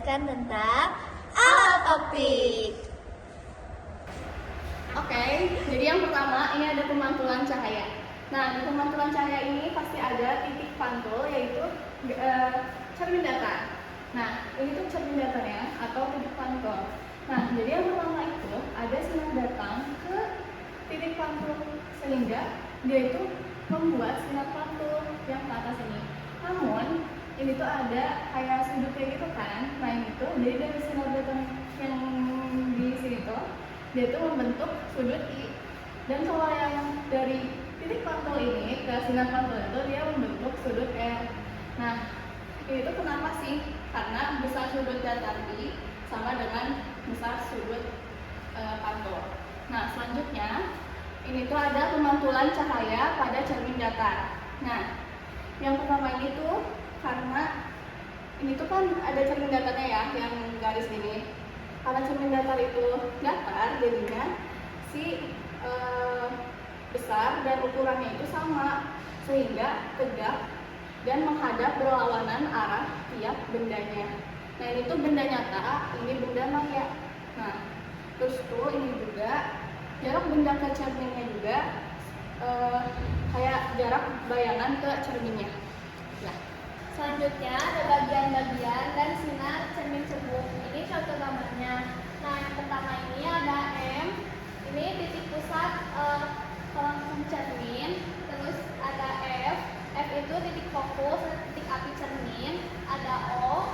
menjelaskan tentang alat optik. Oke, jadi yang pertama ini ada pemantulan cahaya. Nah, di pemantulan cahaya ini pasti ada titik pantul, yaitu cermin datar. Nah, ini tuh cermin datarnya atau titik pantul. Nah, jadi yang pertama itu ada sinar datang ke titik pantul sehingga dia itu membuat sinar pantul yang ke atas ini. Namun ini tuh ada kayak sudut kayak gitu kan. Nah, ini tuh jadi dari sinar datang yang di sini tuh dia tuh membentuk sudut I. Dan kalau yang dari titik pantul ini ke sinar pantul itu dia membentuk sudut R. Nah, ini tuh kenapa sih? Karena besar sudut datar I sama dengan besar sudut pantul. Nah, selanjutnya ini tuh ada pemantulan cahaya pada cermin datar. Nah, yang pertama ini tuh karena ini tuh kan ada cermin datarnya ya, yang garis ini. Karena cermin datar itu datar, jadinya si besar dan ukurannya itu sama, sehingga tegak dan menghadap berlawanan arah tiap bendanya. Nah, ini tuh benda nyata, ini benda maya. Nah, terus tuh ini juga jarak benda ke cerminnya juga kayak jarak bayangan ke cerminnya. Ya. Selanjutnya ada bagian-bagian dan sinar cermin cembung. Ini contoh gambarnya. Nah, yang pertama ini ada M. Ini titik pusat pelengkung cermin. Terus ada F. F itu titik fokus, titik api cermin. Ada O,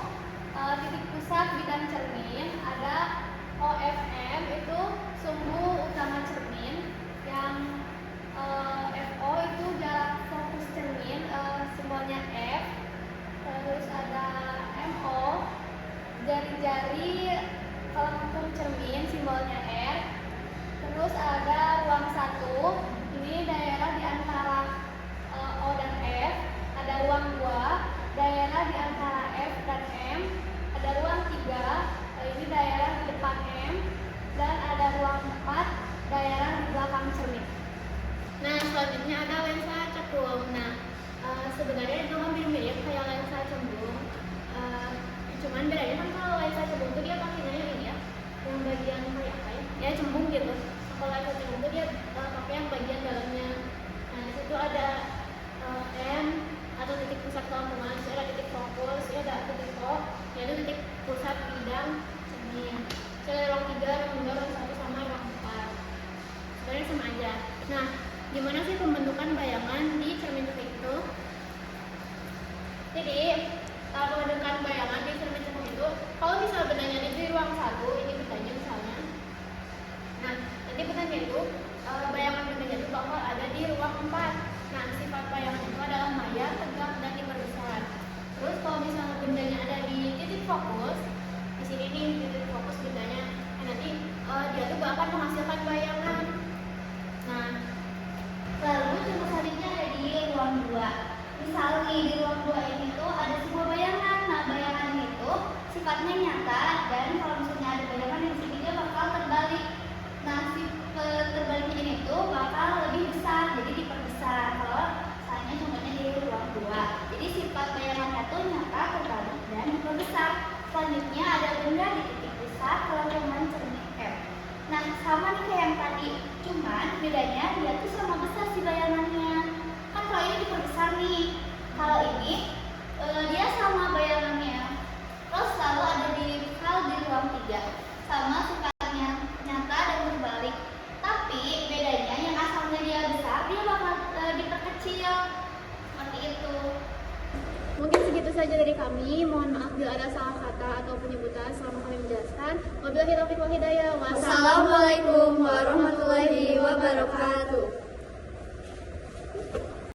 titik pusat bidang cermin. Ada OFM itu sumbu utama cermin. Yang FO itu jarak fokus cermin, simbolnya F. Terus ada MO, jari-jari pelengkung cermin, simbolnya R. Terus ada ruang 1, ini daerah di antara O dan F. Ada ruang 2, daerah di antara F dan M. Ada ruang 3, ini daerah di depan M. Dan ada ruang 4, daerah di belakang cermin. Nah, selanjutnya ada lensa cekung. Nah, sebenarnya itu hampir mirip kayak lensa cembung. Cuman bedanya kan kalau lensa cembung itu dia pakainya ini ya, yang bagian kayak apa ya? Ya cembung gitu. Kalau lensa cembung itu dia pakai yang bagian dalamnya. Nah, di situ ada M atau titik pusat kelengkungan, di situ ada titik fokus, di situ ada titik O, yaitu titik pusat bidang cermin. Di ada ruang 3, ruang 2, ruang 1 sama ruang 4. Sebenarnya sama aja. Nah, gimana sih pembentukan bayangan di cermin cermin itu? Jadi, pembentukan bayangan di cermin cermin itu, kalau misalnya bendanya di ruang 1, ini bendanya misalnya. Nah, nanti bendanya itu, bayangan bendanya itu bakal ada di ruang 4. Nah, sifat bayangan itu adalah maya, tegak, dan diperbesar. Terus kalau misalnya bendanya ada di titik fokus, di sini nih titik fokus bendanya, nanti dia tuh bakal menghasilkan bayangan. Nah, lalu contoh selanjutnya ada di ruang 2. Misal nih di ruang 2 ini tuh ada sebuah bayangan. Nah, bayangan itu sifatnya nyata dan kalau misalnya ada bayangan di sini dia bakal terbalik. Nah, si terbaliknya ini tuh bakal lebih besar, jadi diperbesar. Kalau misalnya contohnya di ruang 2. Jadi sifat bayangannya tuh nyata, terbalik dan diperbesar. Selanjutnya ada benda di titik pusat kelengkungan cermin F. Nah, sama nih kayak yang tadi, cuman bedanya dia tuh sama besar si bayangannya. Kan kalau ini diperbesar nih, kalau ini dia sama bayangannya. Terus selalu ada di ruang 3, sama sifatnya nyata dan berbalik. Tapi bedanya yang asalnya dia besar, dia bakal diperkecil. Seperti itu. Mungkin segitu saja dari kami. Mohon maaf bila ada salah kata atau penyebutan selama kami menjelaskan. Wabillahi taufiq wal hidayah. Wassalamualaikum warahmatullahi wabarakatuh.